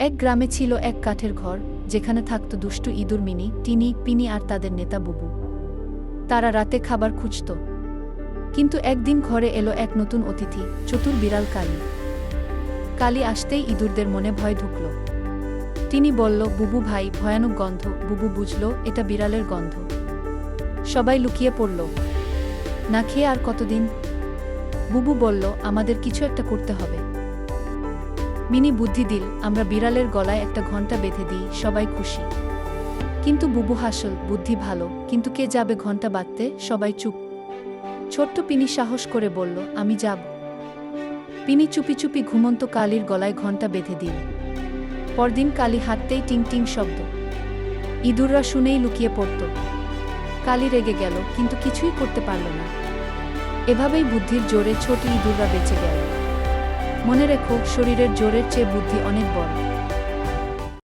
এক গ্রামে ছিল এক কাঠের ঘর, যেখানে থাকত দুষ্টু ইঁদুর মিনি, টিনি, পিনি আর তাদের নেতা বুবু। তারা রাতে খাবার খুঁজত। কিন্তু একদিন ঘরে এলো এক নতুন অতিথি, চতুর বিড়াল কালি। কালি আসতেই ইঁদুরদের মনে ভয় ঢুকল। টিনি বলল, বুবু ভাই, ভয়ানক গন্ধ। বুবু বুঝল এটা বিড়ালের গন্ধ। সবাই লুকিয়ে পড়ল। না খেয়ে আর কতদিন? বুবু বলল, আমাদের কিছু একটা করতে হবে। মিনি বুদ্ধি দিল, আমরা বিড়ালের গলায় একটা ঘণ্টা বেঁধে দিই, সবাই খুশি। কিন্তু বুবু হাসল, বুদ্ধি ভালো, কিন্তু কে যাবে ঘণ্টা বাঁধতে? সবাই চুপ। ছোট্ট পিনি সাহস করে বলল, আমি যাব। পিনি চুপি চুপি ঘুমন্ত কালির গলায় ঘণ্টা বেঁধে দিল। পরদিন কালি হাঁটতেই টিং টিং শব্দ। ইঁদুররা শুনেই লুকিয়ে পড়ত। কালি রেগে গেল, কিন্তু কিছুই করতে পারল না। এভাবেই বুদ্ধির জোরে ছোট ইঁদুররা বেঁচে গেল। মনে রেখো, শরীরের জোরের চেয়ে বুদ্ধি অনেক বড়।